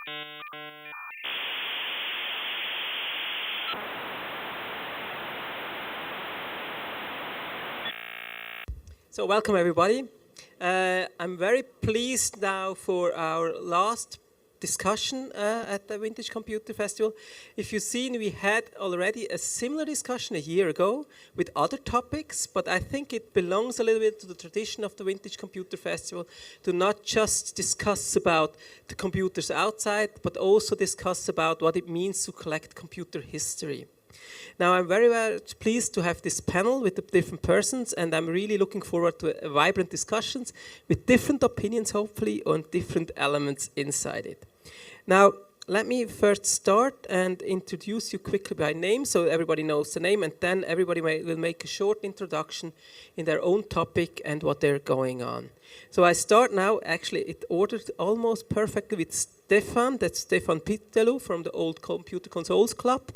So welcome everybody. I'm very pleased now for our last discussion at the Vintage Computer Festival. If you've seen, we had already a similar discussion a year ago with other topics, but I think it belongs a little bit to the tradition of the Vintage Computer Festival to not just discuss about the computers outside, but also discuss about what it means to collect computer history. Now, I'm very pleased to have this panel with the different persons, and I'm really looking forward to vibrant discussions with different opinions, hopefully, on different elements inside it. Now, let me first start and introduce you quickly by name, so everybody knows the name, and then everybody will make a short introduction in their own topic and what they're going on. So I start now, actually, it ordered almost perfectly with Stéphane, that's Stéphane Pitteloud from the Old Computer Consoles Club.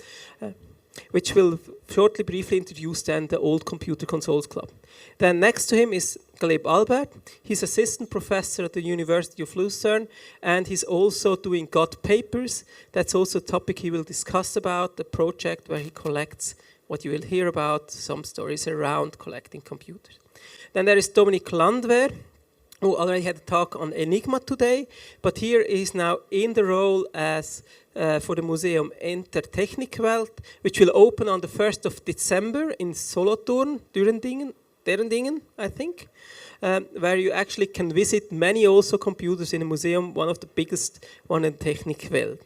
Which will shortly briefly introduce then the Old Computer Consoles Club. Then next to him is Gleb Albert. He's assistant professor at the University of Lucerne, and he's also doing God papers. That's also a topic he will discuss about, the project where he collects what you will hear about, some stories around collecting computers. Then there is Dominique Landwehr, who already had a talk on Enigma today, but here is now in the role as for the Museum Intertechnikwelt, which will open on the 1st of December in Solothurn, Derendingen, I think, where you actually can visit many also computers in a museum, one of the biggest one in Technikwelt.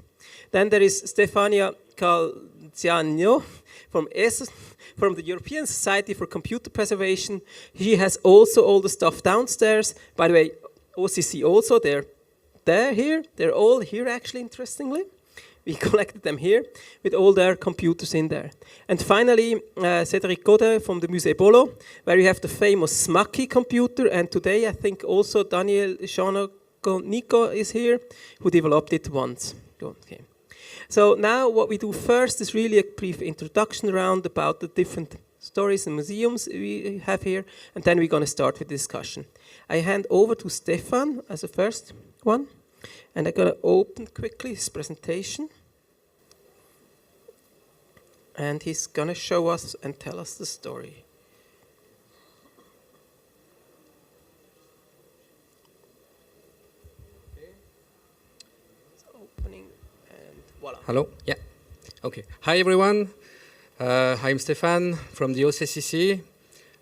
Then there is Stefania Calcagno from ESoCop, from the European Society for Computer Preservation. He has also all the stuff downstairs. By the way, OCCC also, they're here. They're all here actually, interestingly. We collected them here with all their computers in there. And finally, Cédric Gaudin from the Musée Bolo, where you have the famous Smaki computer. And today, I think also Daniel Nico is here, who developed it once. Okay. So now what we do first is really a brief introduction round about the different stories and museums we have here, and then we're going to start with the discussion. I hand over to Stéphane as the first one, and I'm going to open quickly his presentation. And he's going to show us and tell us the story. Hello? Yeah. Okay. Hi, everyone. I'm Stéphane from the OCCC.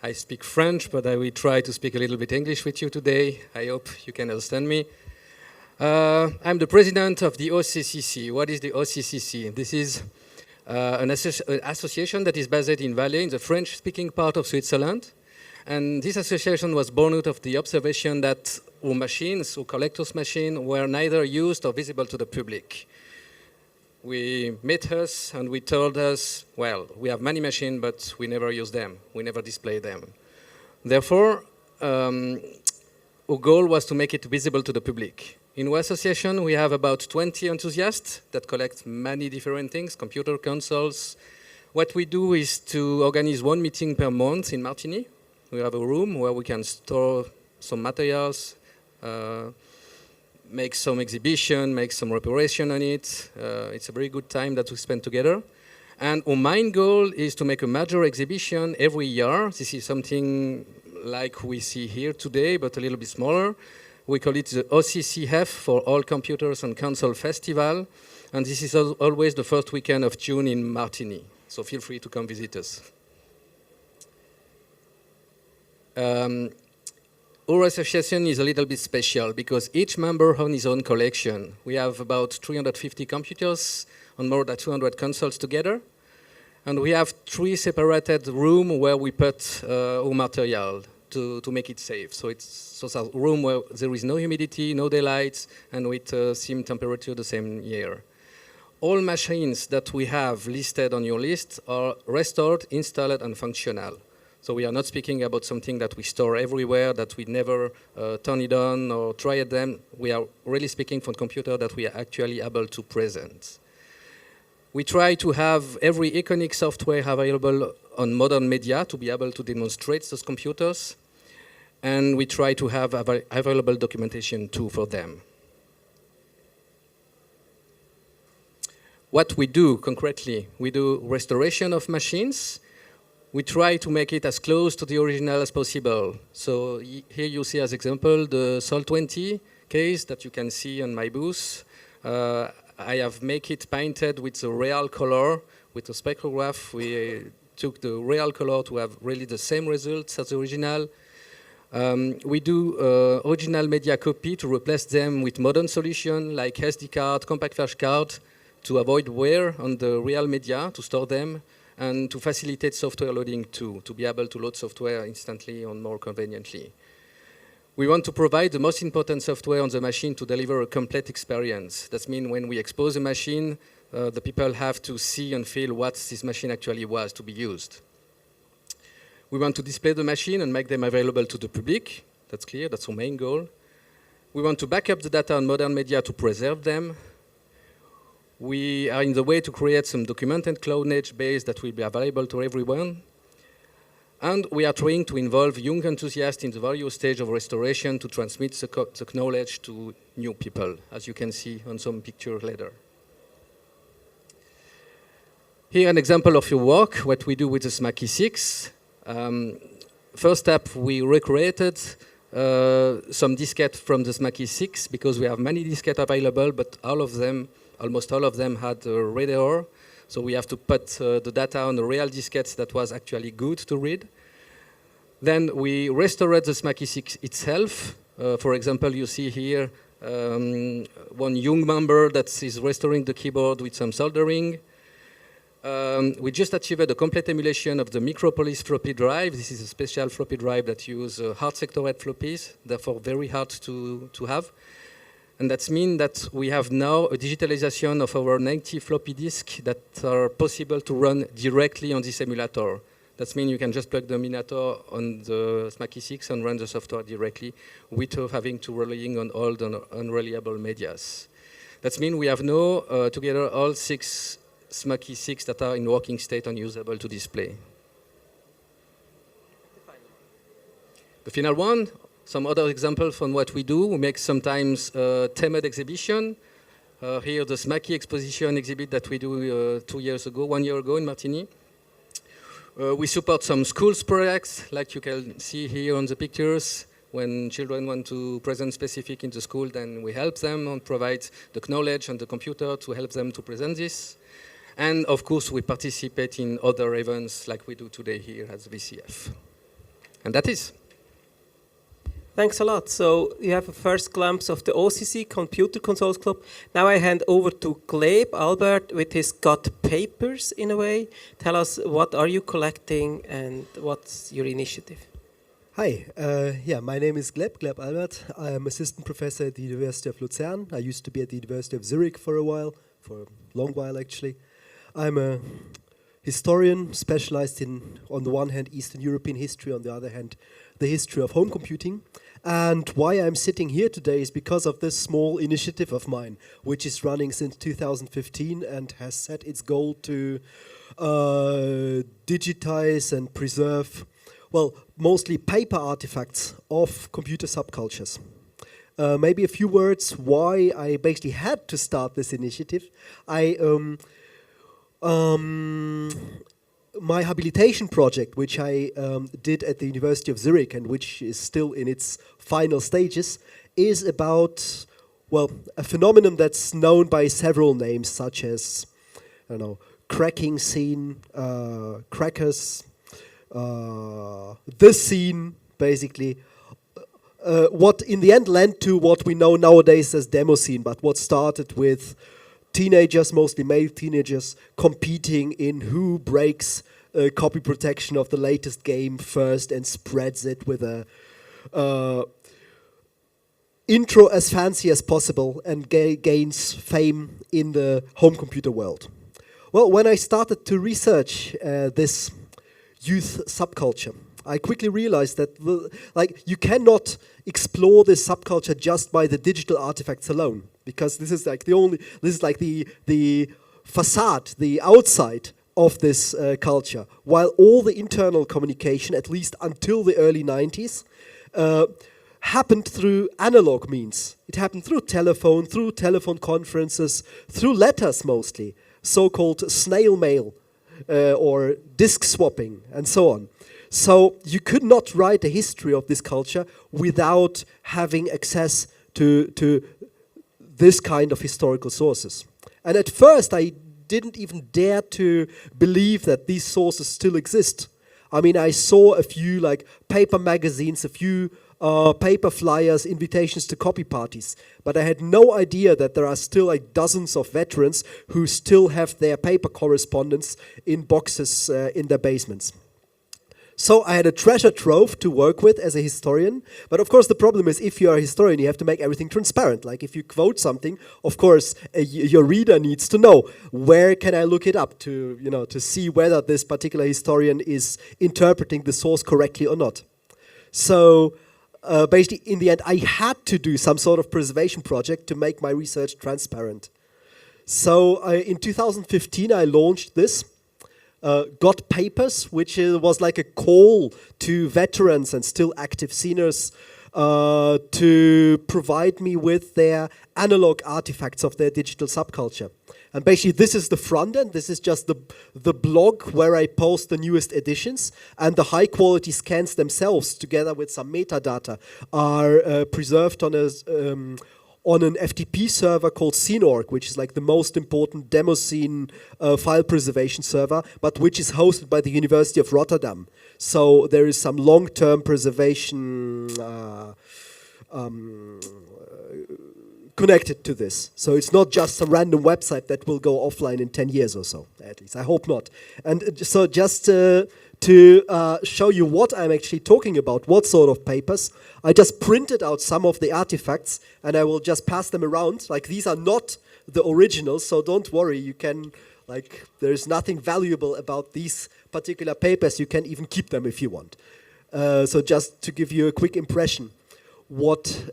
I speak French, but I will try to speak a little bit English with you today. I hope you can understand me. I'm the president of the OCCC. What is the OCCC? This is an association that is based in Valais, in the French-speaking part of Switzerland. And this association was born out of the observation that our machines, our collectors' machines, were neither used or visible to the public. We met us and we told us, well, we have many machines, but we never use them. We never display them. Therefore, our goal was to make it visible to the public. In our association, we have about 20 enthusiasts that collect many different things, computer consoles. What we do is to organize one meeting per month in Martigny. We have a room where we can store some materials, make some exhibition, make some reparation on it. It's a very good time that we spend together. And our main goal is to make a major exhibition every year. This is something like we see here today, but a little bit smaller. We call it the OCCF for All Computers and Console Festival. And this is always the first weekend of June in Martigny. So feel free to come visit us. Our association is a little bit special because each member owns his own collection. We have about 350 computers and more than 200 consoles together. And we have 3 separated rooms where we put our material to make it safe. So it's a room where there is no humidity, no daylight, and with same temperature the same year. All machines that we have listed on your list are restored, installed, and functional. So we are not speaking about something that we store everywhere, that we never turn it on or try them. We are really speaking for a computer that we are actually able to present. We try to have every iconic software available on modern media to be able to demonstrate those computers. And we try to have available documentation too for them. what we do concretely, we do restoration of machines. We try to make it as close to the original as possible. So here you see as example the Sol 20 case that you can see on my booth. I have make it painted with the real color. With a spectrograph, we took the real color to have really the same results as the original. We do original media copy to replace them with modern solution like SD card, compact flash card, to avoid wear on the real media, to store them, and to facilitate software loading too, to be able to load software instantly and more conveniently. We want to provide the most important software on the machine to deliver a complete experience. That means when we expose a machine, the people have to see and feel what this machine actually was to be used. We want to display the machine and make them available to the public. That's clear, that's our main goal. We want to back up the data on modern media to preserve them. We are in the way to create some documented cloud-native base that will be available to everyone. And we are trying to involve young enthusiasts in the various stages of restoration to transmit the knowledge to new people, as you can see on some pictures later. Here an example of your work, what we do with the SMACI 6. First step, we recreated some diskettes from the SMACI 6 because we have many diskettes available, but almost all of them had a read error. So we have to put the data on the real diskettes that was actually good to read. Then we restored the SMACI 6 itself. For example, you see here one young member that is restoring the keyboard with some soldering. We just achieved a complete emulation of the Micropolis floppy drive. This is a special floppy drive that uses hard sector head floppies, therefore very hard to have. And that means that we have now a digitalization of our 90 floppy disks that are possible to run directly on this emulator. That means you can just plug the emulator on the SMACI 6 and run the software directly without having to relying on old and unreliable medias. That means we have now together all 6 SMACI 6 that are in working state and usable to display. The final one. Some other examples from what we do. We make sometimes themed exhibition. Here the SMACI exposition exhibit that we do 1 year ago in Martigny. We support some schools projects, like you can see here on the pictures. When children want to present specific in the school, then we help them and provide the knowledge and the computer to help them to present this. And of course, we participate in other events like we do today here at the VCF. And that is. Thanks a lot. So you have a first glimpse of the OCCC Computer Consoles Club. Now I hand over to Gleb, Albert, with his got papers in a way. Tell us, what are you collecting and what's your initiative? Hi, my name is Gleb Albert. I am assistant professor at the University of Lucerne. I used to be at the University of Zurich for a long while actually. I'm a historian specialized in, on the one hand, Eastern European history, on the other hand, the history of home computing. And why I'm sitting here today is because of this small initiative of mine, which is running since 2015 and has set its goal to digitize and preserve, well, mostly paper artifacts of computer subcultures. Maybe a few words why I basically had to start this initiative. My habilitation project, which I did at the University of Zurich and which is still in its final stages, is about, well, a phenomenon that's known by several names, such as, I don't know, cracking scene, crackers, the scene, basically. What in the end led to what we know nowadays as demo scene, but what started with teenagers, mostly male teenagers, competing in who breaks copy protection of the latest game first and spreads it with a intro as fancy as possible and gains fame in the home computer world. Well, when I started to research this youth subculture, I quickly realized that you cannot explore this subculture just by the digital artifacts alone, because this is like the facade, the outside of this culture, while all the internal communication, at least until the early 90s, happened through analog means. It happened through telephone conferences, through letters mostly. so-called snail mail or disk swapping and so on. So you could not write a history of this culture without having access to this kind of historical sources. And at first I didn't even dare to believe that these sources still exist. I mean, I saw a few like paper magazines, a few paper flyers, invitations to copy parties, but I had no idea that there are still like dozens of veterans who still have their paper correspondence in boxes in their basements. So I had a treasure trove to work with as a historian, but of course the problem is if you are a historian you have to make everything transparent. Like if you quote something, of course your reader needs to know where can I look it up to, you know, to see whether this particular historian is interpreting the source correctly or not. So basically in the end I had to do some sort of preservation project to make my research transparent. So in 2015 I launched this. Got Papers, which was like a call to veterans and still active sceners to provide me with their analog artifacts of their digital subculture. And basically this is the front end, this is just the blog where I post the newest editions, and the high quality scans themselves together with some metadata are preserved on an FTP server called Scene.org, which is like the most important Demoscene file preservation server, but which is hosted by the University of Rotterdam. So there is some long-term preservation connected to this. So it's not just some random website that will go offline in 10 years or so, at least. I hope not. And so just to show you what I'm actually talking about, what sort of papers, I just printed out some of the artifacts and I will just pass them around. Like these are not the originals, so don't worry, you can, like, there's nothing valuable about these particular papers, you can even keep them if you want. So just to give you a quick impression what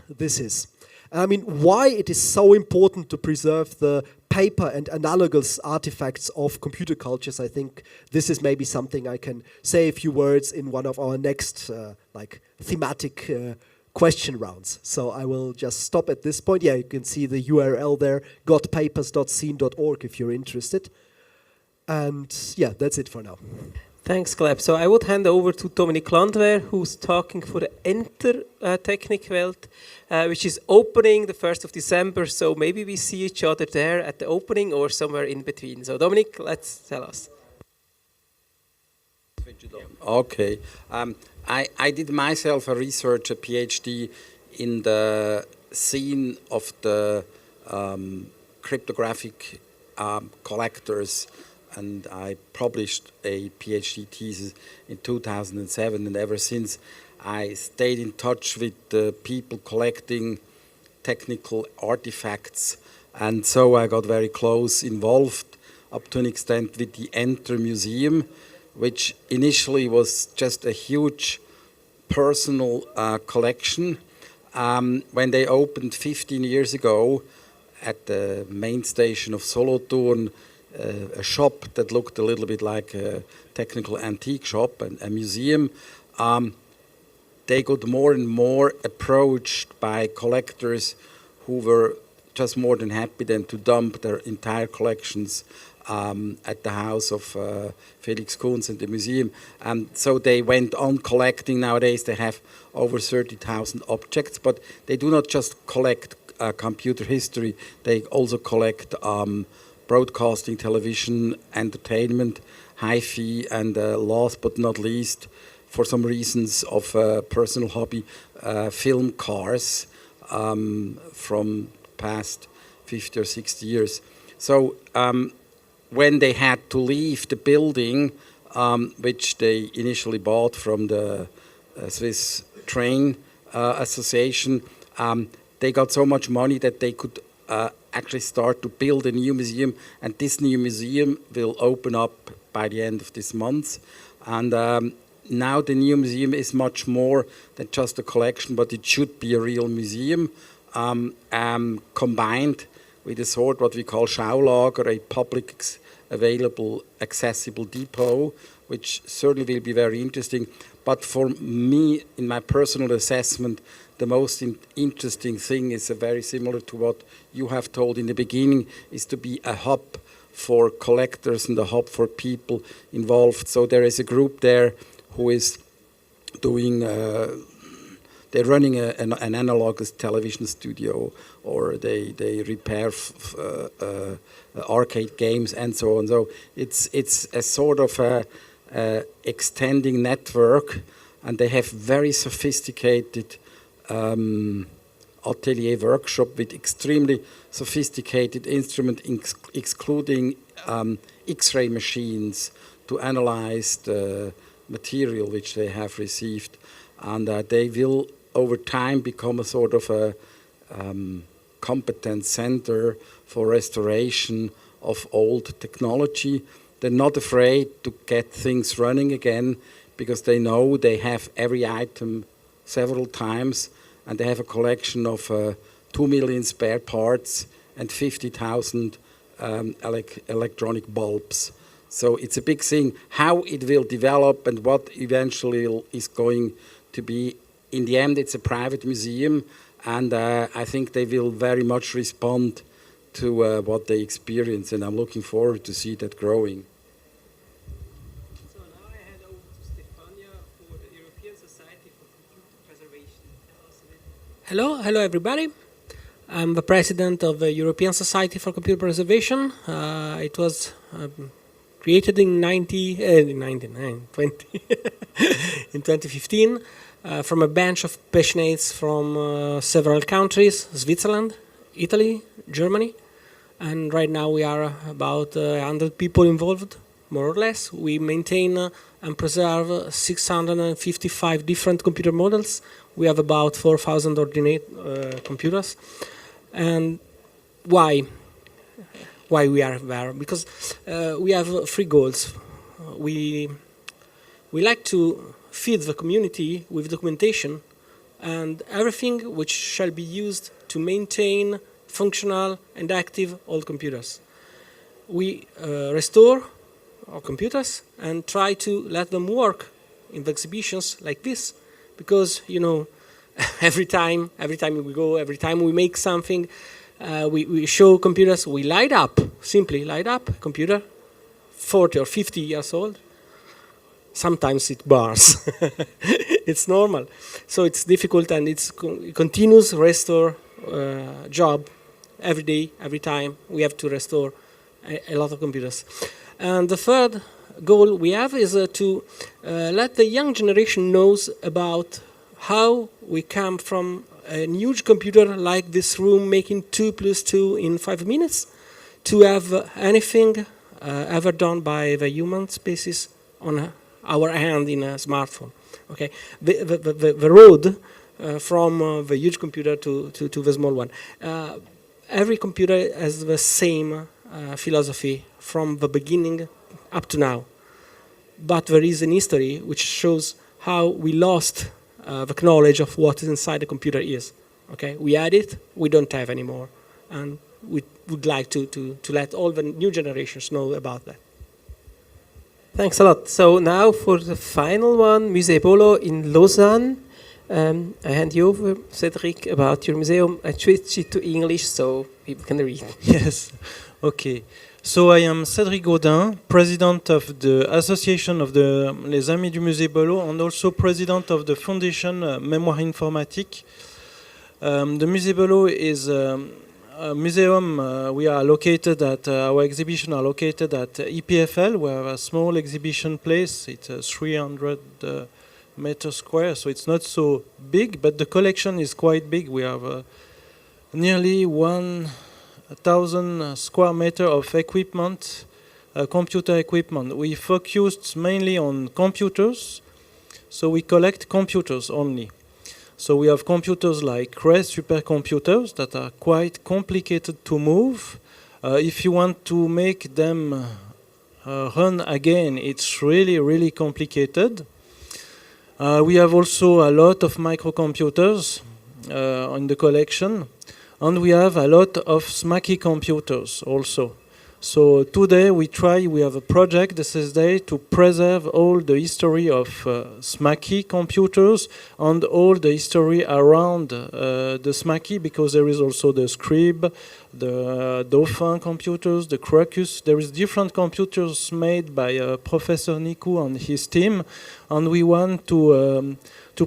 this is. I mean, why it is so important to preserve the paper and analogous artifacts of computer cultures, I think this is maybe something I can say a few words in one of our next like thematic question rounds. So I will just stop at this point. Yeah, you can see the URL there, gotpapers.scene.org if you're interested. And yeah, that's it for now. Thanks, Gleb. So I would hand over to Dominic Landwehr, who's talking for the Enter Technikwelt, which is opening the 1st of December. So maybe we see each other there at the opening or somewhere in between. So Dominic, let's tell us. Okay. I did myself a research, a PhD in the scene of the cryptographic collectors, and I published a PhD thesis in 2007, and ever since I stayed in touch with the people collecting technical artifacts, and so I got very close involved up to an extent with the Enter Museum, which initially was just a huge personal collection. When they opened 15 years ago at the main station of Solothurn, a shop that looked a little bit like a technical antique shop and a museum, they got more and more approached by collectors who were just more than happy then to dump their entire collections at the house of Felix Kunz and the museum. And so they went on collecting. Nowadays they have over 30,000 objects, but they do not just collect computer history, they also collect broadcasting, television, entertainment, hi-fi, and last but not least, for some reasons of personal hobby, film cars from past 50 or 60 years. So when they had to leave the building, which they initially bought from the Swiss Train Association, they got so much money that they could actually start to build a new museum, and this new museum will open up by the end of this month. And now the new museum is much more than just a collection, but it should be a real museum, combined with a sort what we call Schaulager, a public available accessible depot, which certainly will be very interesting. But for me, in my personal assessment, the most interesting thing is very similar to what you have told in the beginning, is to be a hub for collectors and a hub for people involved. So there is a group there who is doing, they're running an analogous television studio, or they repair arcade games and so on. So it's a sort of a extending network, and they have very sophisticated atelier workshop with extremely sophisticated instrument, excluding X-ray machines to analyze the material which they have received, and they will over time become a sort of a competence center for restoration of old technology. They're not afraid to get things running again because they know they have every item several times, and they have a collection of 2 million spare parts and 50,000 electronic bulbs. So it's a big thing. How it will develop and what eventually is going to be, in the end, it's a private museum, and I think they will very much respond to what they experience, and I'm looking forward to see that growing. So now I hand over to Stefania for the European Society for Computer Preservation. Hello everybody. I'm the president of the European Society for Computer Preservation. It was created in 2015 from a bunch of passionates from several countries: Switzerland, Italy, Germany, and right now we are about 100 people involved, more or less. We maintain and preserve 655 different computer models. We have about 4,000 ordinate computers. And why we are there? Because we have 3 goals. We like to feed the community with documentation and everything which shall be used to maintain functional and active old computers. We restore our computers and try to let them work in the exhibitions like this, because every time we go, every time we make something, we show computers, we simply light up a computer, 40 or 50 years old. Sometimes it burns. It's normal. So it's difficult, and it's continuous restore job every day, every time. We have to restore a lot of computers. And the third goal we have is to let the young generation knows about how we come from a huge computer like this room making 2 + 2 in 5 minutes to have anything ever done by the human species on our hand in a smartphone. Okay, the road from the huge computer to the small one. Every computer has the same philosophy from the beginning up to now. But there is an history which shows how we lost the knowledge of what is inside the computer is. Okay, we had it, we don't have anymore, and we would like to let all the new generations know about that. Thanks a lot. So now for the final one, Musée Bolo in Lausanne. I hand you over, Cédric, about your museum. I switch it to English so people can read. Yes, okay. So I am Cédric Gaudin, president of the Association of les Amis du Musée Bolo, and also president of the foundation Mémoire Informatique. The Musée Bolo is a museum. We are located at, our exhibition are located at EPFL. We have a small exhibition place. It's 300 meters square, so it's not so big, but the collection is quite big. We have nearly 1,000 square meters of equipment, computer equipment. We focused mainly on computers, so we collect computers only. So we have computers like Cray supercomputers that are quite complicated to move. If you want to make them run again, it's really, really complicated. We have also a lot of microcomputers in the collection. And we have a lot of SMACI computers also. So today we have a project this is day to preserve all the history of SMACI computers and all the history around the SMACI, because there is also the Scrib, the Dauphin computers, the Crocus. There is different computers made by Professor Nikou and his team, and we want to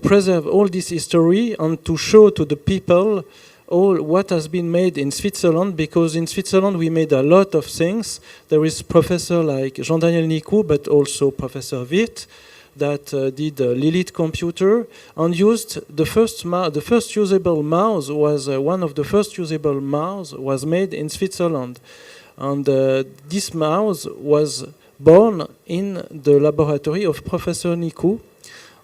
preserve all this history and to show to the people all what has been made in Switzerland, because in Switzerland we made a lot of things. There is professor like Jean-Daniel Nikou, but also Professor Wirth that did Lilith computer and used the first usable mouse was one of the first usable mouse was made in Switzerland, and this mouse was born in the laboratory of Professor Nikou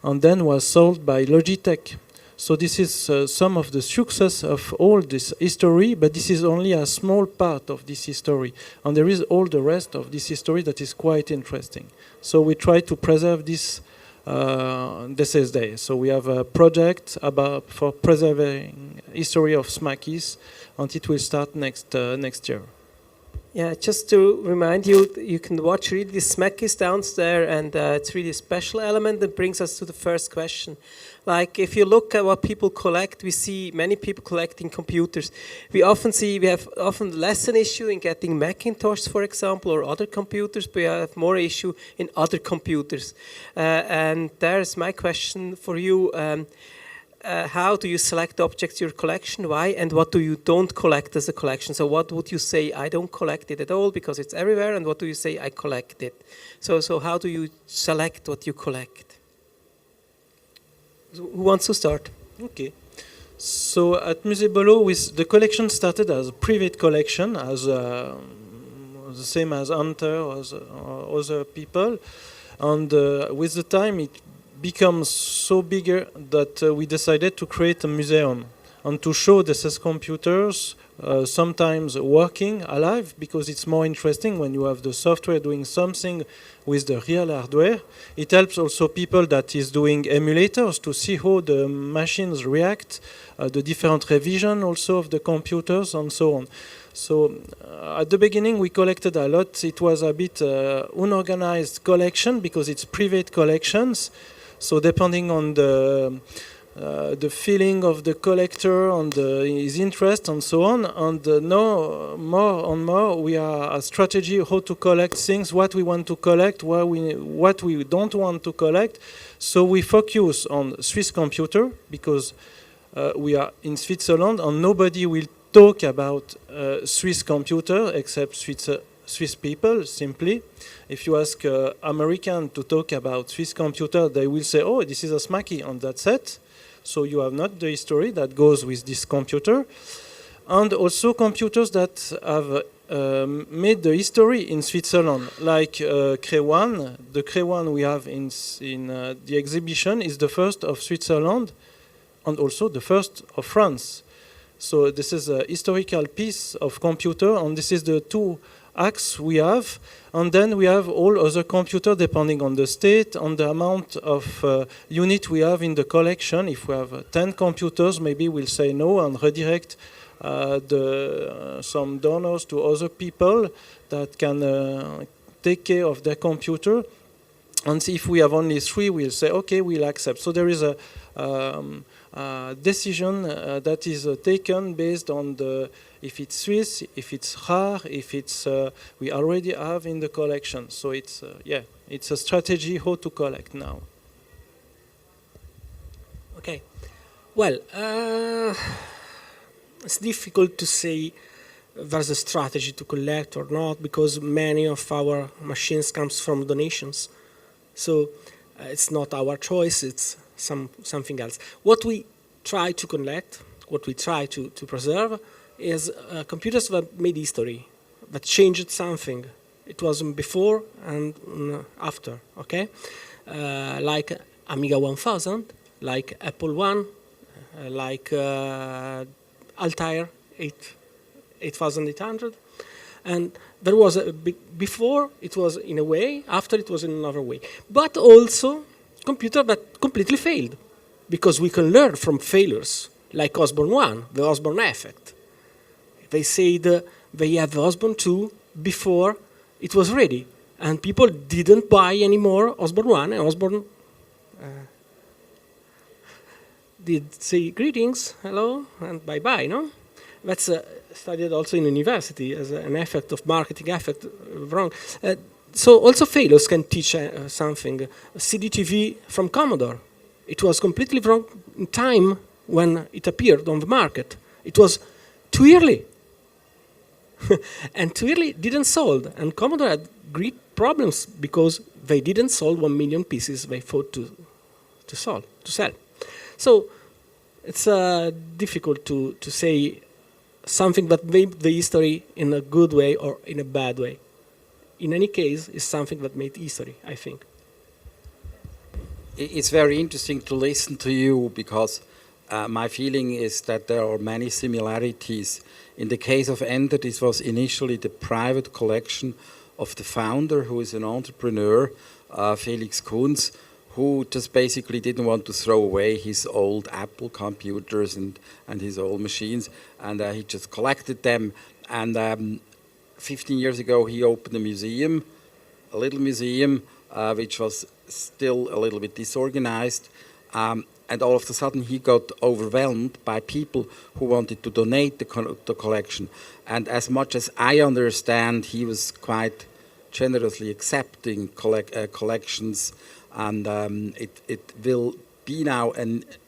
and then was sold by Logitech. So this is some of the success of all this history, but this is only a small part of this history. And there is all the rest of this history that is quite interesting. So we try to preserve this day. So we have a project for preserving history of SMACIs, and it will start next year. Yeah, just to remind you, you can watch really the SMACIs downstairs, and it's really a special element that brings us to the first question. Like, if you look at what people collect, we see many people collecting computers. We have often less an issue in getting Macintosh, for example, or other computers, but we have more issue in other computers. And there's my question for you. How do you select objects to your collection? Why? And what do you don't collect as a collection? So what would you say, I don't collect it at all because it's everywhere, and what do you say, I collect it? So how do you select what you collect? Who wants to start? Okay. So at Musée Bolo, the collection started as a private collection, as the same as Hunter or other people. And with the time, it becomes so bigger that we decided to create a museum and to show the SS computers sometimes working alive, because it's more interesting when you have the software doing something with the real hardware. It helps also people that is doing emulators to see how the machines react, the different revision also of the computers and so on. So at the beginning we collected a lot. It was a bit unorganized collection because it's private collections. So depending on the feeling of the collector and his interest and so on, and now more and more we are a strategy how to collect things, what we want to collect, what we don't want to collect. So we focus on Swiss computer because we are in Switzerland and nobody will talk about Swiss computer except Swiss people, simply. If you ask American to talk about Swiss computer, they will say, oh, this is a SMACI, and that's it. So you have not the history that goes with this computer. And also computers that have made the history in Switzerland, like Cray1. The Cray1 we have in the exhibition is the first of Switzerland and also the first of France. So this is a historical piece of computer, and this is the two acts we have. And then we have all other computers depending on the state, on the amount of unit we have in the collection. If we have 10 computers, maybe we'll say no and redirect some donors to other people that can take care of their computer. And if we have only 3, we'll say, okay, we'll accept. So there is a decision that is taken based on if it's Swiss, if it's rare, if it's we already have in the collection. So it's a strategy how to collect now. Okay, well, it's difficult to say there's a strategy to collect or not, because many of our machines comes from donations. So it's not our choice, it's something else. What we try to collect, what we try to preserve is computers that made history, that changed something. It was before and after, okay? Like Amiga 1000, like Apple I, like Altair 8800. And there was before it was in a way, after it was in another way. But also computer that completely failed, because we can learn from failures, like Osborne 1, the Osborne effect. They said they have Osborne 2, before it was ready. And people didn't buy anymore Osborne 1 and Osborne did say greetings, hello, and bye-bye, no? That's studied also in university as an effect of marketing effect, wrong. So also failures can teach something. CDTV from Commodore, it was completely wrong in time when it appeared on the market. It was too early. And too early didn't sold. And Commodore had great problems because they didn't sold 1 million pieces they thought to sell. So it's difficult to say something that made the history in a good way or in a bad way. In any case, it's something that made history, I think. It's very interesting to listen to you because my feeling is that there are many similarities. In the case of Ender, this was initially the private collection of the founder, who is an entrepreneur, Felix Kunz, who just basically didn't want to throw away his old Apple computers and his old machines, and he just collected them. And 15 years ago, he opened a museum, a little museum, which was still a little bit disorganized. And all of a sudden, he got overwhelmed by people who wanted to donate the collection. And as much as I understand, he was quite generously accepting collections. And it will be now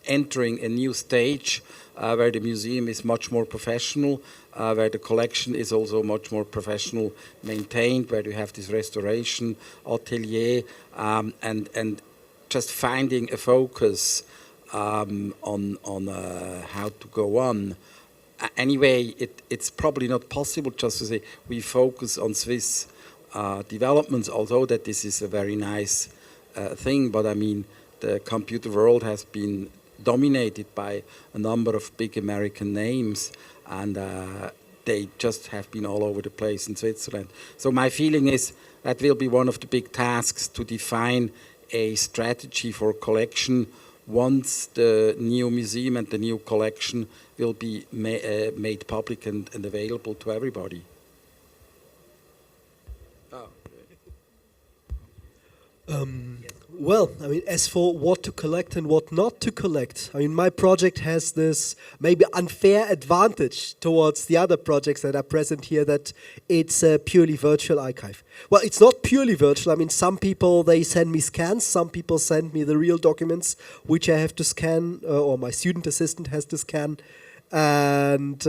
entering a new stage where the museum is much more professional, where the collection is also much more professional maintained, where you have this restoration atelier, and just finding a focus on how to go on. Anyway, it's probably not possible just to say we focus on Swiss developments, although that this is a very nice thing. But I mean, the computer world has been dominated by a number of big American names, and they just have been all over the place in Switzerland. So my feeling is that will be one of the big tasks, to define a strategy for collection once the new museum and the new collection will be made public and available to everybody. Well, I mean, as for what to collect and what not to collect, I mean, my project has this maybe unfair advantage towards the other projects that are present here, that it's a purely virtual archive. Well, it's not purely virtual. I mean, some people, they send me scans, some people send me the real documents, which I have to scan, or my student assistant has to scan. And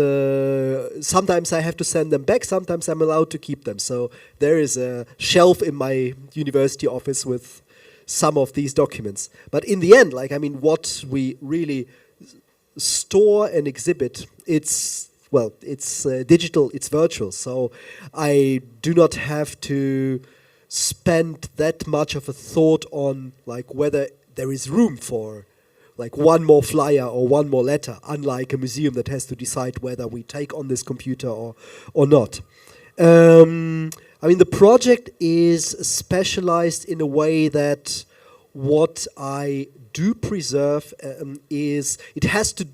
sometimes I have to send them back, sometimes I'm allowed to keep them. So there is a shelf in my university office with some of these documents. But in the end, like, I mean, what we really store and exhibit, it's digital, it's virtual. So I do not have to spend that much of a thought on like whether there is room for like one more flyer or one more letter, unlike a museum that has to decide whether we take on this computer or not. I mean, the project is specialized in a way that what I do preserve is it has to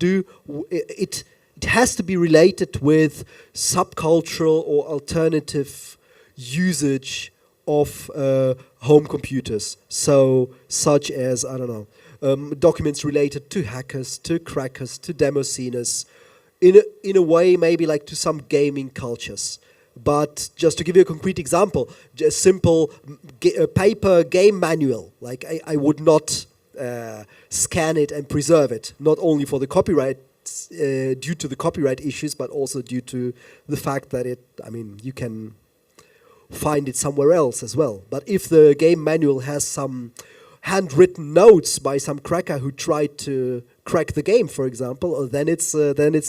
be related with subcultural or alternative usage of home computers. So, such as, I don't know, documents related to hackers, to crackers, to demo sceners, in a way maybe like to some gaming cultures. But just to give you a concrete example, a simple paper game manual, like I would not scan it and preserve it, not only for the copyright, due to the copyright issues, but also due to the fact that you can find it somewhere else as well. But if the game manual has some handwritten notes by some cracker who tried to crack the game, for example, then it's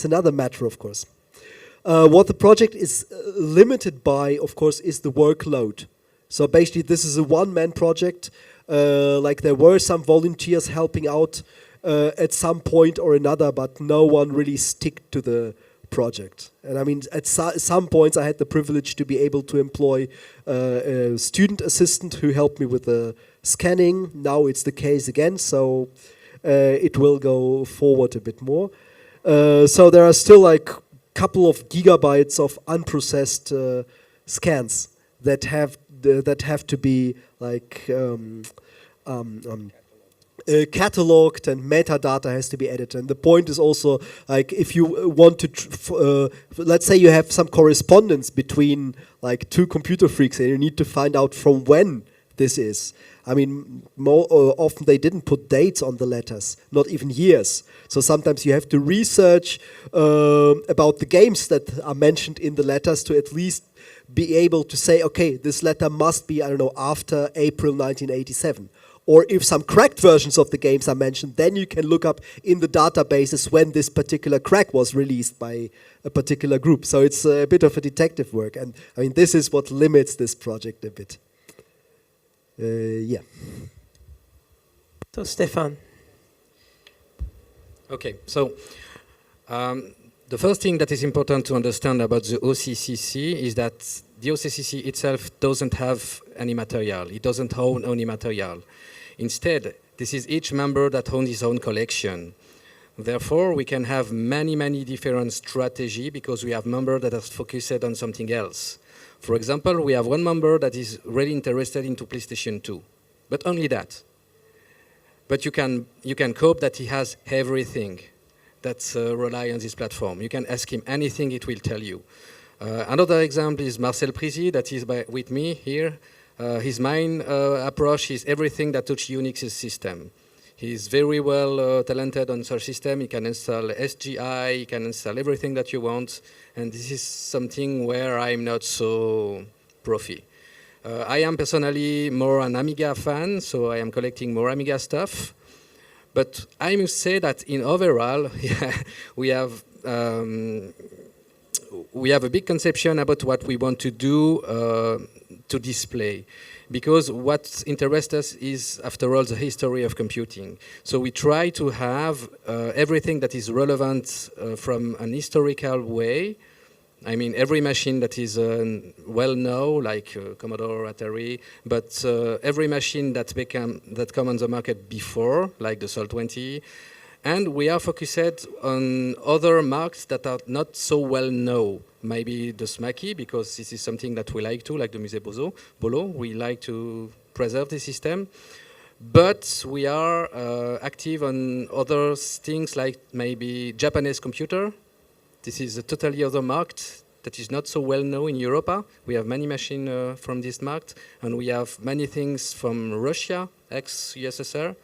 another matter, of course. What the project is limited by, of course, is the workload. So basically, this is a one-man project. Like there were some volunteers helping out at some point or another, but no one really stick to the project. And I mean, at some points, I had the privilege to be able to employ a student assistant who helped me with the scanning. Now it's the case again, so it will go forward a bit more. So there are still like couple of gigabytes of unprocessed scans that have to be like cataloged, and metadata has to be added. And the point is also, like, if you want to, let's say you have some correspondence between like two computer freaks, and you need to find out from when this is. I mean, more often they didn't put dates on the letters, not even years. So sometimes you have to research about the games that are mentioned in the letters to at least be able to say, okay, this letter must be, I don't know, after April 1987. Or if some cracked versions of the games are mentioned, then you can look up in the databases when this particular crack was released by a particular group. So it's a bit of a detective work. And I mean, this is what limits this project a bit. Yeah. So, Stéphane. Okay, so the first thing that is important to understand about the OCCC is that the OCCC itself doesn't have any material. It doesn't own any material. Instead, this is each member that owns his own collection. Therefore, we can have many, many different strategies because we have members that are focused on something else. For example, we have one member that is really interested into PlayStation 2, but only that. But you can cope that he has everything that rely on this platform. You can ask him anything, it will tell you. Another example is Marcel Prizy, that is with me here. His main approach is everything that touches Unix system. He's very well talented on such system. He can install SGI, he can install everything that you want. And this is something where I'm not so profi. I am personally more an Amiga fan, so I am collecting more Amiga stuff. But I must say that in overall, we have a big conception about what we want to do to display. Because what interests us is, after all, the history of computing. So we try to have everything that is relevant from an historical way. I mean, every machine that is well-known, like Commodore, Atari, but every machine that come on the market before, like the Sol-20. And we are focused on other marks that are not so well-known. Maybe the SMACI, because this is something that we like to, like the Musée Bolo. We like to preserve the system. But we are active on other things like maybe Japanese computer. This is a totally other market that is not so well known in Europe. We have many machines from this market, and we have many things from Russia, ex-USSR.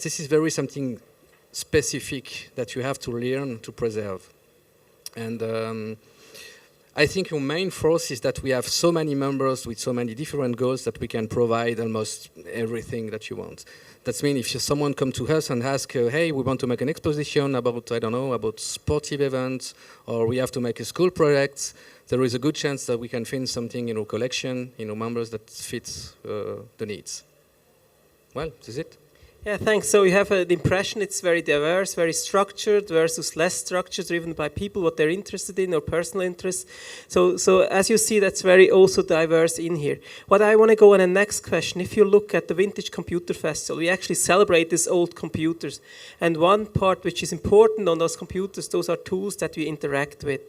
This is very something specific that you have to learn to preserve. And I think your main force is that we have so many members with so many different goals that we can provide almost everything that you want. That means if someone comes to us and asks, hey, we want to make an exposition about, I don't know, about sportive events, or we have to make a school project, there is a good chance that we can find something in our collection, in our members that fits the needs. Well, this is it. Yeah, thanks. So you have the impression it's very diverse, very structured versus less structured, driven by people, what they're interested in or personal interests. So as you see, that's very also diverse in here. What I want to go on the next question, if you look at the Vintage Computer Festival, we actually celebrate these old computers. And one part which is important on those computers, those are tools that we interact with.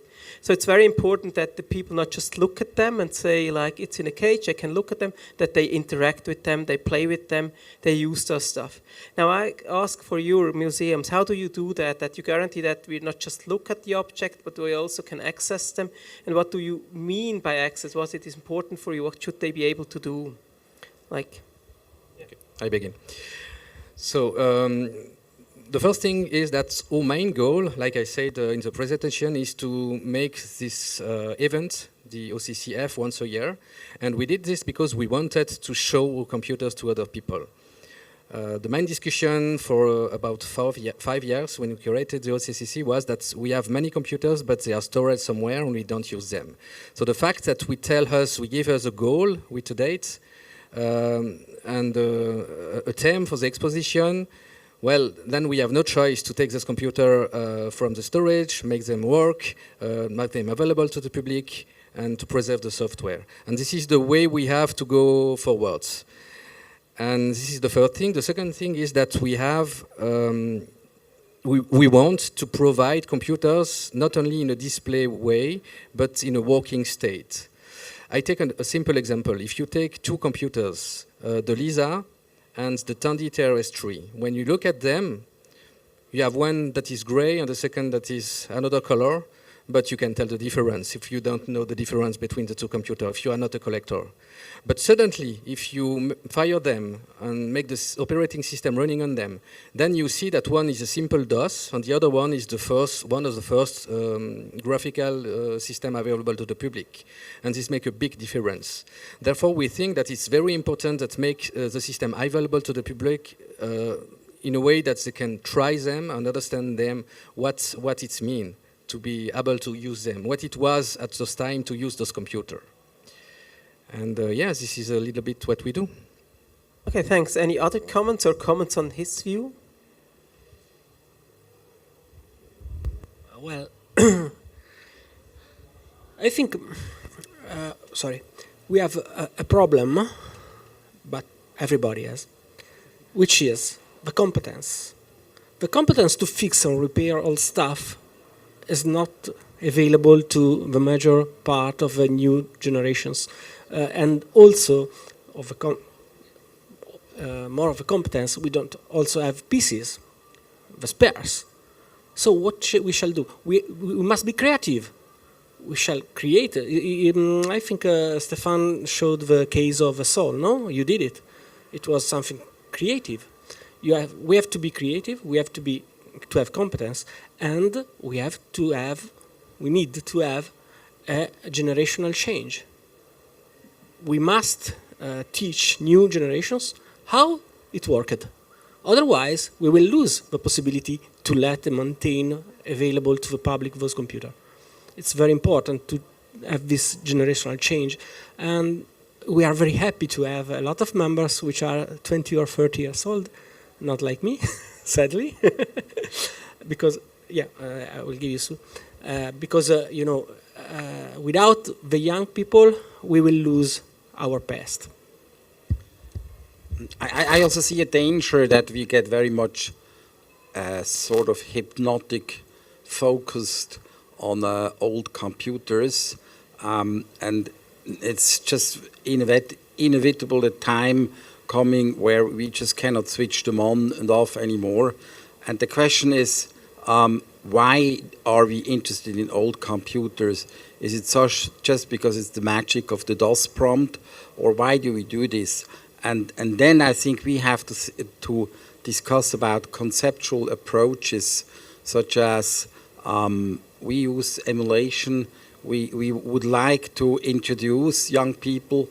So it's very important that the people not just look at them and say, like, it's in a cage, I can look at them, that they interact with them, they play with them, they use those stuff. Now I ask for your museums, how do you do that, that you guarantee that we not just look at the object, but we also can access them? And what do you mean by access? What it is important for you? What should they be able to do? Like, okay, I begin. So, the first thing is that our main goal, like I said in the presentation, is to make this event, the OCCF, once a year. And we did this because we wanted to show our computers to other people. The main discussion for about 5 years when we curated the OCCC was that we have many computers, but they are stored somewhere and we don't use them. So the fact that we give us a goal with a date and a theme for the exposition, well, then we have no choice to take this computer from the storage, make them work, make them available to the public, and to preserve the software. And this is the way we have to go forwards. And this is the first thing. The second thing is that we have, we want to provide computers not only in a display way, but in a working state. I take a simple example. If you take two computers, the LISA and the Tandy TRS-3, when you look at them, you have one that is gray and the second that is another color, but you can tell the difference if you don't know the difference between the two computers, if you are not a collector. But suddenly, if you fire them and make the operating system running on them, then you see that one is a simple DOS, and the other one is one of the first graphical system available to the public. And this makes a big difference. Therefore, we think that it's very important that make the system available to the public in a way that they can try them and understand them, what it means to be able to use them, what it was at those time to use those computers. And yeah, this is a little bit what we do. Okay, thanks. Any other comments or comments on his view? Well, I think, we have a problem, but everybody has, which is the competence. The competence to fix and repair all stuff is not available to the major part of the new generations. And also, more of a competence, we don't also have pieces, the spares. So what we shall do? We must be creative. We shall create. I think Stéphane showed the case of a soul. No, you did it. It was something creative. We have to be creative. We have to have competence, and we need to have a generational change. We must teach new generations how it worked. Otherwise, we will lose the possibility to let and maintain available to the public those computers. It's very important to have this generational change. And we are very happy to have a lot of members which are 20 or 30 years old, not like me, sadly. Because, I will give you some. Because, without the young people, we will lose our past. I also see a danger that we get very much sort of hypnotic focused on old computers, and it's just inevitable the time coming where we just cannot switch them on and off anymore. And the question is, why are we interested in old computers? Is it just because it's the magic of the DOS prompt, or why do we do this? And then I think we have to discuss about conceptual approaches, such as we use emulation. We would like to introduce young people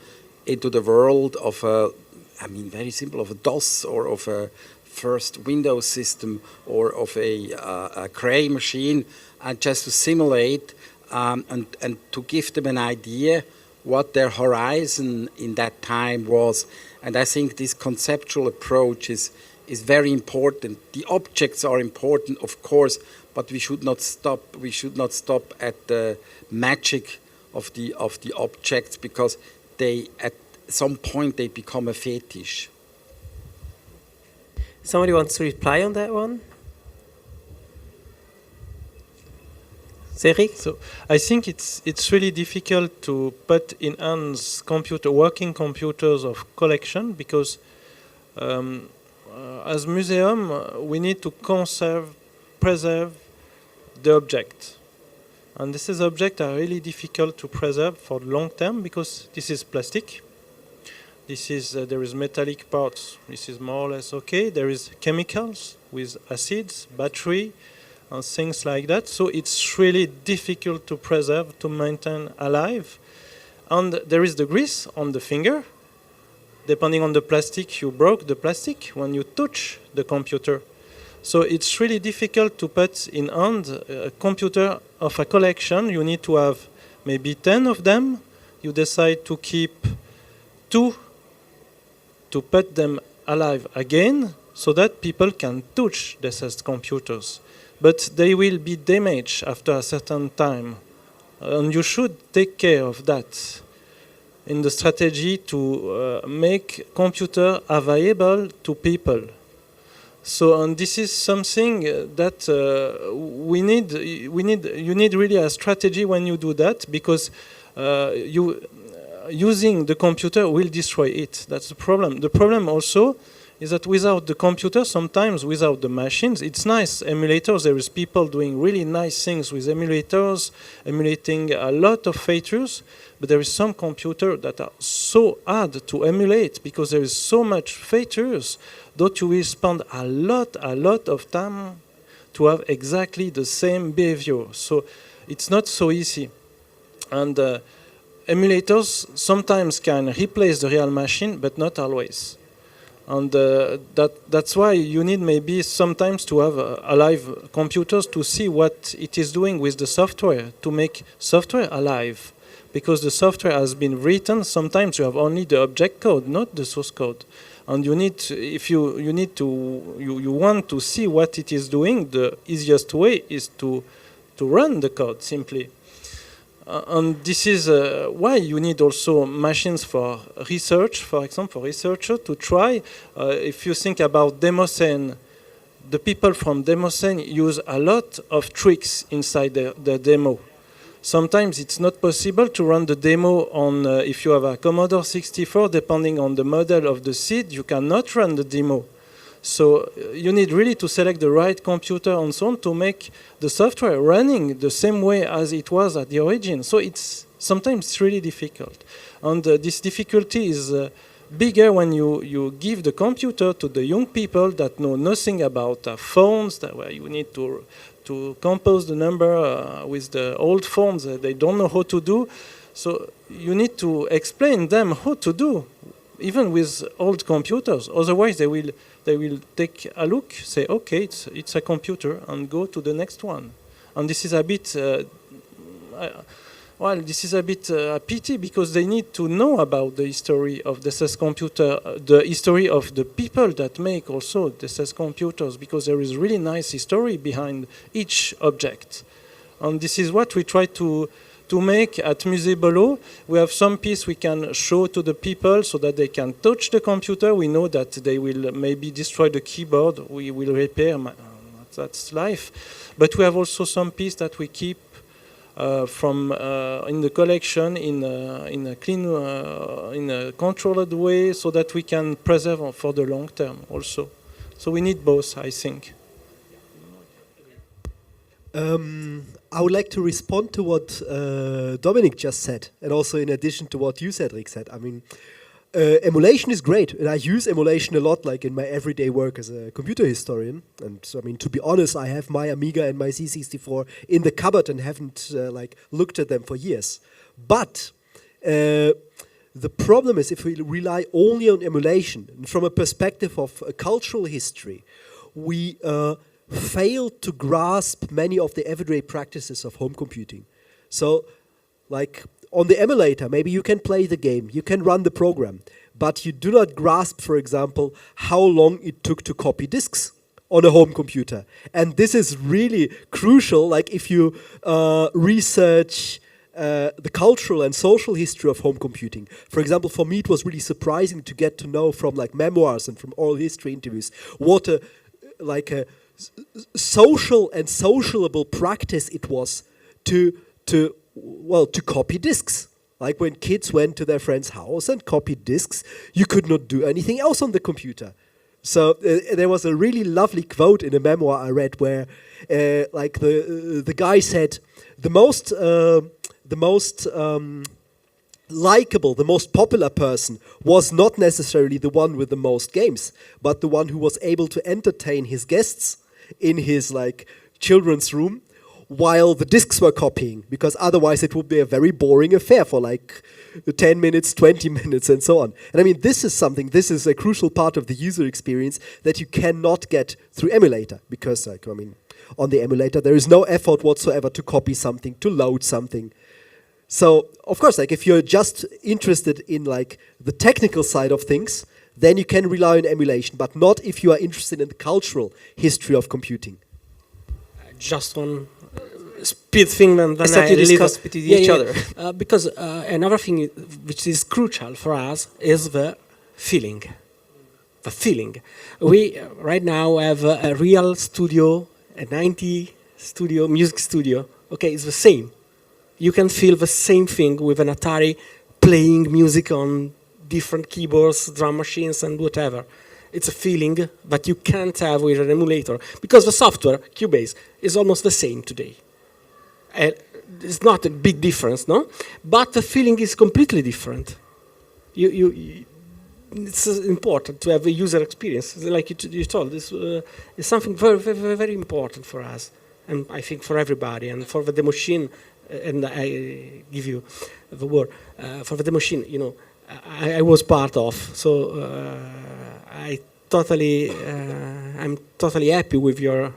into the world of very simple, of a DOS or of a first Windows system or of a Cray machine, and just to simulate and to give them an idea what their horizon in that time was. And I think this conceptual approach is very important. The objects are important, of course, but we should not stop. We should not stop at the magic of the objects, because they, at some point, they become a fetish. Somebody wants to reply on that one? Cédric? So I think it's really difficult to put in hands working computers of collection, because as museum we need to preserve the object, and these objects are really difficult to preserve for the long term, because this is plastic. This is there is metallic parts. This is more or less okay. There is chemicals with acids, battery, and things like that. So it's really difficult to preserve, to maintain alive. And there is the grease on the finger. Depending on the plastic, you broke the plastic when you touch the computer. So it's really difficult to put in hand a computer of a collection. You need to have maybe 10 of them. You decide to keep 2 to put them alive again, so that people can touch these computers. But they will be damaged after a certain time. And you should take care of that in the strategy to make computer available to people. So, and this is something that you need really a strategy when you do that, because using the computer will destroy it. That's the problem. The problem also is that without the computer, sometimes without the machines, it's nice. Emulators, there is people doing really nice things with emulators, emulating a lot of features, but there is some computer that are so hard to emulate because there is so much features that you will spend a lot of time to have exactly the same behavior. So it's not so easy. And emulators sometimes can replace the real machine, but not always. And that's why you need maybe sometimes to have alive computers to see what it is doing with the software, to make software alive. Because the software has been written, sometimes you have only the object code, not the source code. And you need to, if you want to see what it is doing, the easiest way is to run the code simply. And this is why you need also machines for research, for example, for researchers to try. If you think about Museen, the people from Museen use a lot of tricks inside the demo. Sometimes it's not possible to run the demo on, if you have a Commodore 64, depending on the model of the seed, you cannot run the demo. So you need really to select the right computer and so on to make the software running the same way as it was at the origin. So sometimes it's really difficult. And this difficulty is bigger when you give the computer to the young people that know nothing about phones, where you need to compose the number with the old phones. They don't know how to do. So you need to explain them how to do, even with old computers. Otherwise, they will take a look, say, okay, it's a computer, and go to the next one. And this is a bit, a pity, because they need to know about the history of the SS computer, the history of the people that make also the SS computers, because there is really nice history behind each object. And this is what we try to make at Musée Bolo. We have some piece we can show to the people so that they can touch the computer. We know that they will maybe destroy the keyboard. We will repair. That's life. But we have also some piece that we keep from in the collection in a clean, in a controlled way, so that we can preserve for the long term also. So we need both, I think. I would like to respond to what Dominic just said, and also in addition to what you, Cédric, said. I mean, emulation is great, and I use emulation a lot, like in my everyday work as a computer historian. And so, I mean, to be honest, I have my Amiga and my C64 in the cupboard and haven't looked at them for years. But the problem is, if we rely only on emulation, and from a perspective of a cultural history, we failed to grasp many of the everyday practices of home computing. So, like on the emulator, maybe you can play the game, you can run the program, but you do not grasp, for example, how long it took to copy disks on a home computer. And this is really crucial, like if you research the cultural and social history of home computing. For example, for me it was really surprising to get to know from like memoirs and from oral history interviews what a social and sociable practice it was to copy disks. Like when kids went to their friend's house and copied disks, you could not do anything else on the computer. So there was a really lovely quote in a memoir I read where the guy said the most likable, the most popular person was not necessarily the one with the most games, but the one who was able to entertain his guests in his children's room while the discs were copying, because otherwise it would be a very boring affair for 10 minutes, 20 minutes and so on. And I mean, this is a crucial part of the user experience that you cannot get through emulator, because on the emulator there is no effort whatsoever to copy something, to load something. So, of course, if you're just interested in the technical side of things, then you can rely on emulation, but not if you are interested in the cultural history of computing. Just one speed thing, and then I discuss between each other. Because another thing which is crucial for us is the feeling. The feeling. We right now have a real studio, a 90 studio, music studio. Okay, it's the same. You can feel the same thing with an Atari playing music on different keyboards, drum machines, and whatever. It's a feeling that you can't have with an emulator, because the software, Cubase, is almost the same today. It's not a big difference, no? But the feeling is completely different. It's important to have a user experience, like you told. This is something very, very, very important for us, and I think for everybody, and for the machine. And I give you the word for the machine. You know, I was part of, so I'm totally happy with your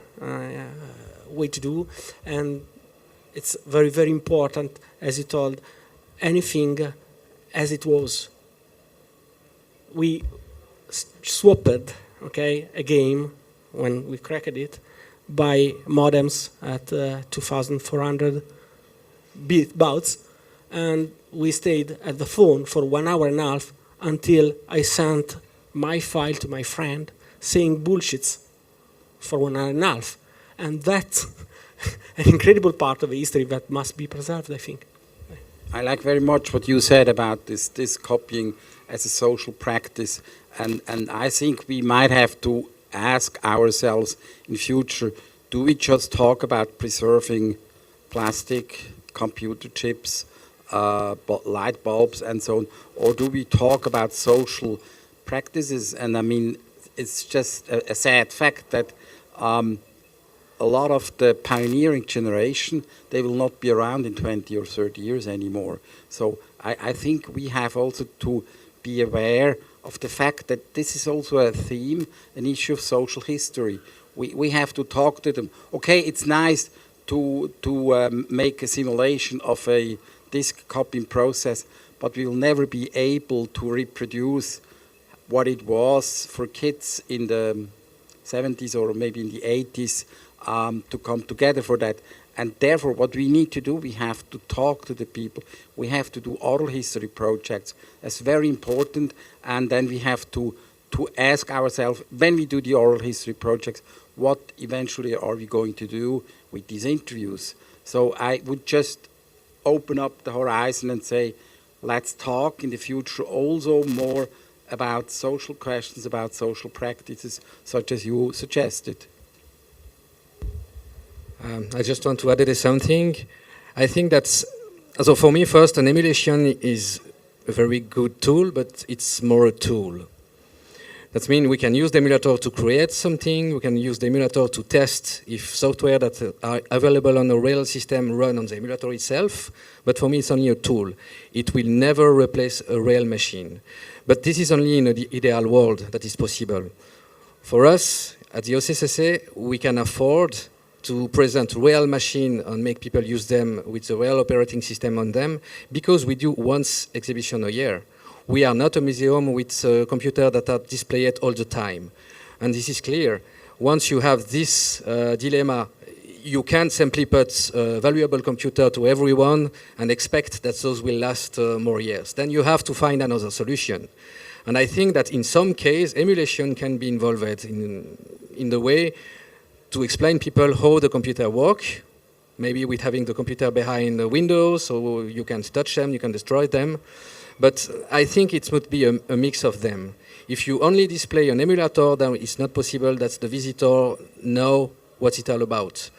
way to do, and it's very, very important, as you told. Anything as it was. We swapped, okay, a game when we cracked it by modems at 2,400 baud, and we stayed at the phone for 1 hour and a half until I sent my file to my friend saying bullshits for 1 hour and a half. And that's an incredible part of the history that must be preserved, I think. I like very much what you said about this copying as a social practice, and I think we might have to ask ourselves in future, do we just talk about preserving plastic, computer chips, light bulbs and so on, or do we talk about social practices? And I mean, it's just a sad fact that a lot of the pioneering generation, they will not be around in 20 or 30 years anymore. So I think we have also to be aware of the fact that this is also a theme, an issue of social history. We have to talk to them. Okay, it's nice to make a simulation of a disk copying process, but we will never be able to reproduce what it was for kids in the 70s or maybe in the 80s to come together for that. And therefore, what we need to do, we have to talk to the people. We have to do oral history projects. That's very important. And then we have to ask ourselves, when we do the oral history projects, what eventually are we going to do with these interviews? So I would just open up the horizon and say, let's talk in the future also more about social questions, about social practices, such as you suggested. I just want to add something. I think that's, so for me first, an emulation is a very good tool, but it's more a tool. That means we can use the emulator to create something, we can use the emulator to test if software that are available on a real system run on the emulator itself, but for me it's only a tool. It will never replace a real machine. But this is only in the ideal world that is possible. For us, at the OCCC, we can afford to present real machine and make people use them with the real operating system on them, because we do once exhibition a year. We are not a museum with a computer that are displayed all the time. And this is clear. Once you have this dilemma, you can't simply put a valuable computer to everyone and expect that those will last more years. Then you have to find another solution. And I think that in some case, emulation can be involved in the way to explain people how the computer works, maybe with having the computer behind the windows, so you can touch them, you can destroy them. But I think it would be a mix of them. If you only display an emulator, then it's not possible that the visitor know what it's all about.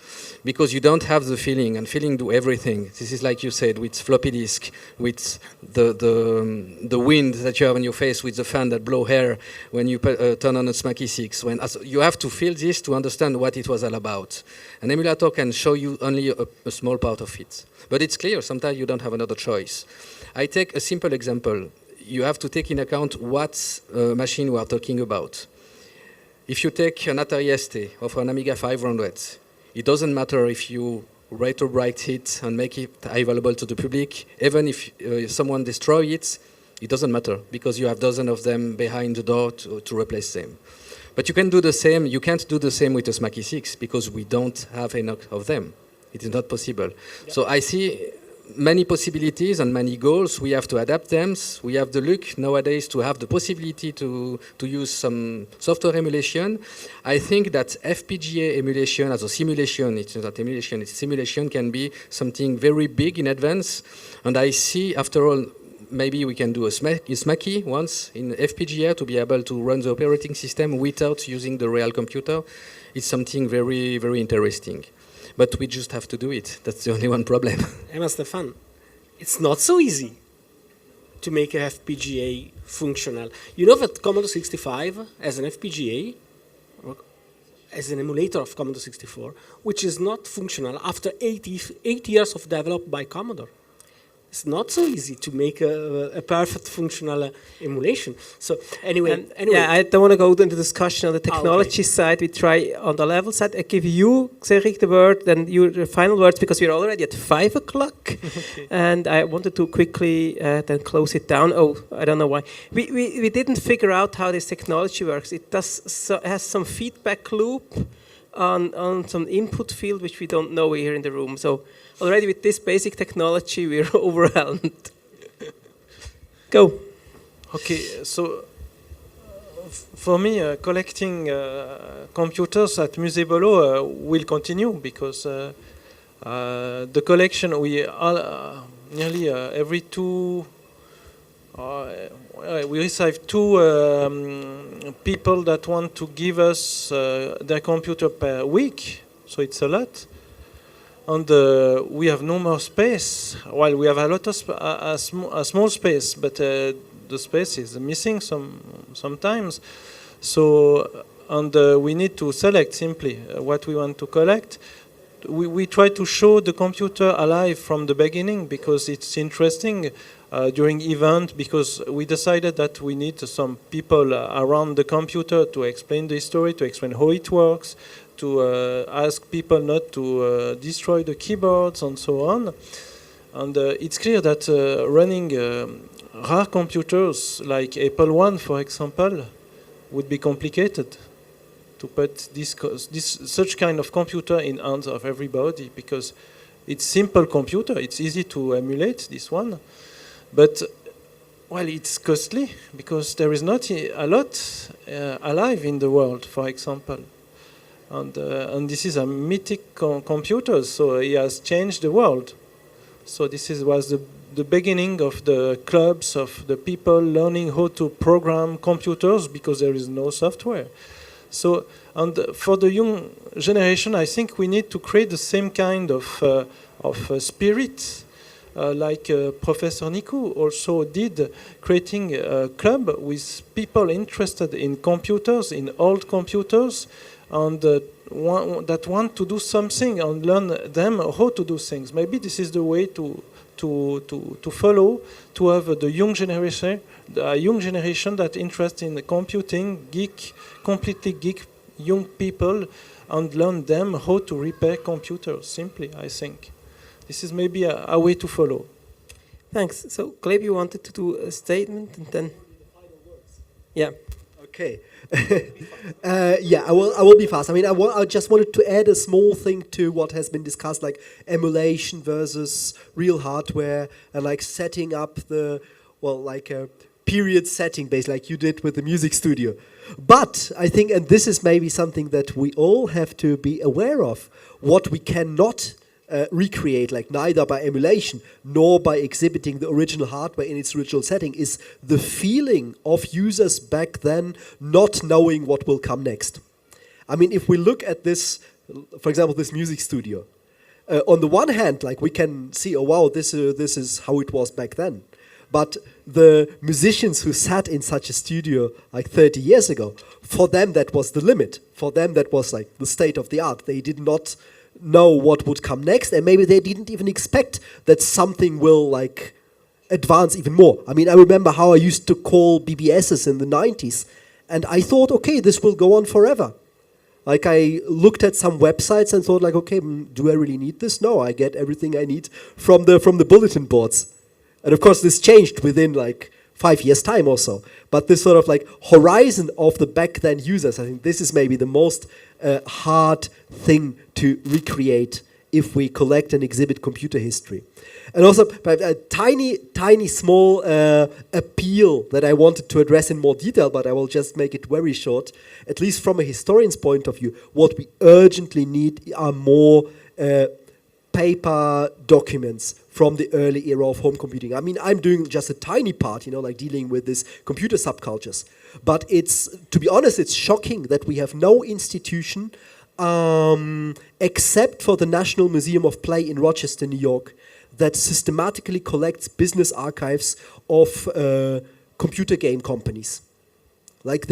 Because you don't have the feeling, and feeling do everything. This is like you said, with floppy disk, with the wind that you have on your face, with the fan that blow hair when you turn on a Smaky 6. You have to feel this to understand what it was all about. An emulator can show you only a small part of it. But it's clear, sometimes you don't have another choice. I take a simple example. You have to take in account what machine we are talking about. If you take an Atari ST or an Amiga 500, it doesn't matter if you retro-write it and make it available to the public. Even if someone destroys it, it doesn't matter, because you have dozens of them behind the door to replace them. But you can do the same. You can't do the same with a Smaky 6, because we don't have enough of them. It is not possible. Yeah. So I see many possibilities and many goals. We have to adapt them. We have the luck nowadays to have the possibility to use some software emulation. I think that FPGA emulation as a simulation, it's not emulation, it's simulation, can be something very big in advance. And I see, after all, maybe we can do a SMACI once in FPGA to be able to run the operating system without using the real computer. It's something very, very interesting. But we just have to do it. That's the only one problem. Stéphane, it's not so easy to make a FPGA functional. You know that Commodore 65 has an FPGA, as an emulator of Commodore 64, which is not functional after 8 years of development by Commodore. It's not so easy to make a perfect functional emulation. So anyway, yeah, I don't want to go into discussion on the technology side. We try on the level side. I give you, Cédric, the word, then your final words, because we're already at 5 o'clock. Okay. And I wanted to quickly then close it down. Oh, I don't know why. We didn't figure out how this technology works. It has some feedback loop on some input field, which we don't know here in the room. So already with this basic technology, we're overwhelmed. Go. Okay, so for me, collecting computers at Musée Bolo will continue because the collection, we nearly every we receive two people that want to give us their computer per week, so it's a lot. And we have no more space. Well, we have a lot of a small space, but the space is missing sometimes. So, and we need to select simply what we want to collect. We try to show the computer alive from the beginning because it's interesting during event, because we decided that we need some people around the computer to explain the story, to explain how it works, to ask people not to destroy the keyboards and so on. And it's clear that running rare computers like Apple I, for example, would be complicated to put such kind of computer in hands of everybody, because it's simple computer, it's easy to emulate this one, but well, it's costly because there is not a lot alive in the world, for example. And this is a mythic computer, so he has changed the world. So this was the beginning of the clubs of the people learning how to program computers because there is no software. So, and for the young generation, I think we need to create the same kind of spirit, like Professor Nico also did, creating a club with people interested in computers, in old computers, and that want to do something and learn them how to do things. Maybe this is the way to follow, to have the young generation that interested in computing, completely geek young people, and learn them how to repair computers. Simply, I think this is maybe a way to follow. Thanks. So, Gleb, you wanted to do a statement, and then yeah. Okay. Yeah, I will be fast. I mean, I just wanted to add a small thing to what has been discussed, like emulation versus real hardware, and like setting up like a period setting base, like you did with the music studio. But I think, and this is maybe something that we all have to be aware of, what we cannot recreate, like neither by emulation nor by exhibiting the original hardware in its original setting, is the feeling of users back then not knowing what will come next. I mean, if we look at this, for example, this music studio, on the one hand, like we can see, oh wow, this is how it was back then. But the musicians who sat in such a studio like 30 years ago, for them that was the limit. For them that was like the state of the art. They did not know what would come next, and maybe they didn't even expect that something will like advance even more. I mean, I remember how I used to call BBSs in the 90s, and I thought, okay, this will go on forever. Like I looked at some websites and thought like, okay, do I really need this? No, I get everything I need from the bulletin boards. And of course this changed within like 5 years' time or so. But this sort of like horizon of the back then users, I think this is maybe the most hard thing to recreate if we collect and exhibit computer history. And also a tiny small appeal that I wanted to address in more detail, but I will just make it very short. At least from a historian's point of view, what we urgently need are more paper documents from the early era of home computing. I mean, I'm doing just a tiny part, like dealing with these computer subcultures. But to be honest, it's shocking that we have no institution except for the National Museum of Play in Rochester, New York, that systematically collects business archives of computer game companies. Like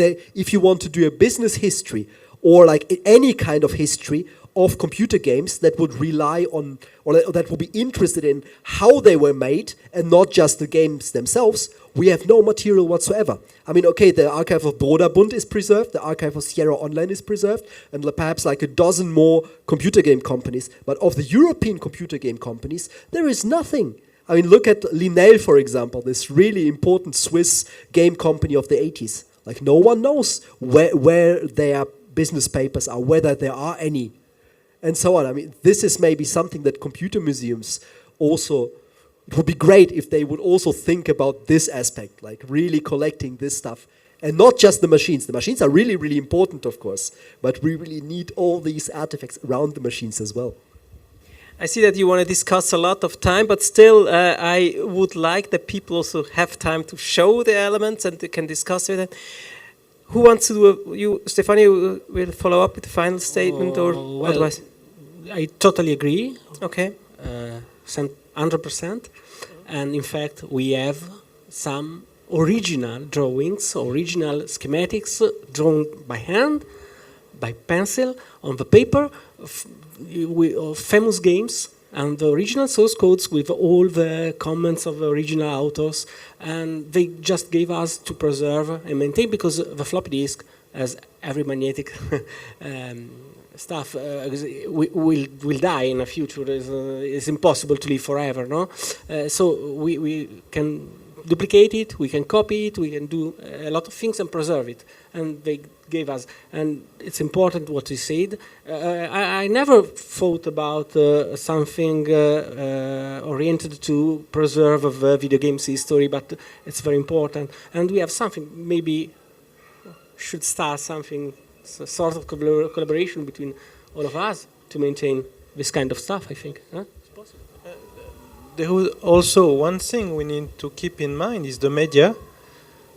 if you want to do a business history or like any kind of history of computer games that would rely on, or that would be interested in how they were made and not just the games themselves, we have no material whatsoever. I mean, okay, the archive of Broderbund is preserved, the archive of Sierra Online is preserved, and perhaps like a dozen more computer game companies. But of the European computer game companies, there is nothing. I mean, look at Linel, for example, this really important Swiss game company of the 80s. Like, no one knows where their business papers are, whether there are any, and so on. I mean, this is maybe something that computer museums also, it would be great if they would also think about this aspect, like really collecting this stuff. And not just the machines. The machines are really, really important, of course, but we really need all these artifacts around the machines as well. I see that you want to discuss a lot of time, but still I would like that people also have time to show the elements and they can discuss with it. Who wants to do Stefania will follow up with the final statement or well, otherwise? I totally agree. Okay. 100%. And in fact, we have some original drawings, original schematics drawn by hand, by pencil, on the paper, of famous games, and the original source codes with all the comments of the original authors, and they just gave us to preserve and maintain, because the floppy disk, as every magnetic stuff, will die in the future. It's impossible to live forever, no? So we can duplicate it, we can copy it, we can do a lot of things and preserve it. And they gave us, and it's important what you said. I never thought about something oriented to preserve of video games history, but it's very important. And we have something, maybe should start something, sort of collaboration between all of us to maintain this kind of stuff, I think. Huh? There is also one thing we need to keep in mind is the media.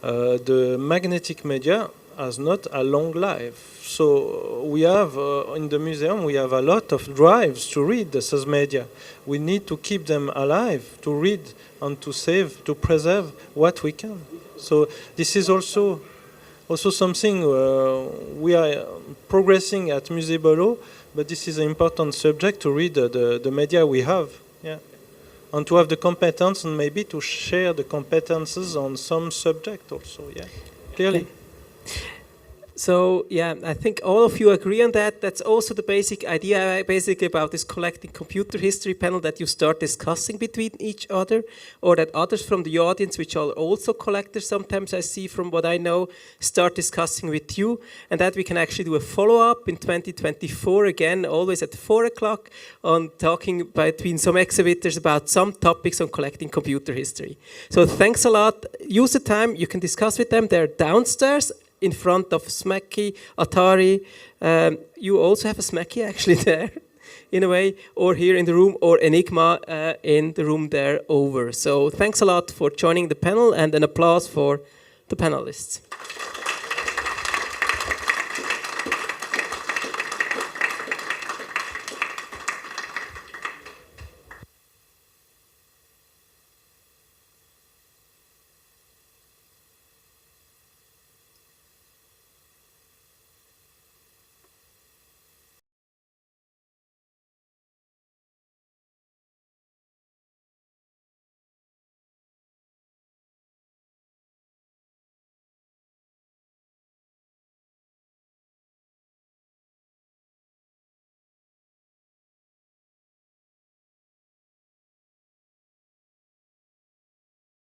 The magnetic media has not a long life. So we have, in the museum, we have a lot of drives to read the source media. We need to keep them alive, to read and to save, to preserve what we can. So this is also something we are progressing at Musée Bolo, but this is an important subject to read the media we have. Yeah. And to have the competence and maybe to share the competences on some subject also, yeah, clearly. So, yeah, I think all of you agree on that. That's also the basic idea, basically, about this collecting computer history panel, that you start discussing between each other, or that others from the audience, which are also collectors, sometimes I see from what I know, start discussing with you, and that we can actually do a follow-up in 2024, again, always at 4 o'clock, on talking between some exhibitors about some topics on collecting computer history. So thanks a lot. Use the time. You can discuss with them. They're downstairs, in front of Smacky, Atari. You also have a Smacky actually there, in a way, or here in the room, or Enigma in the room there over. So thanks a lot for joining the panel, and an applause for the panelists.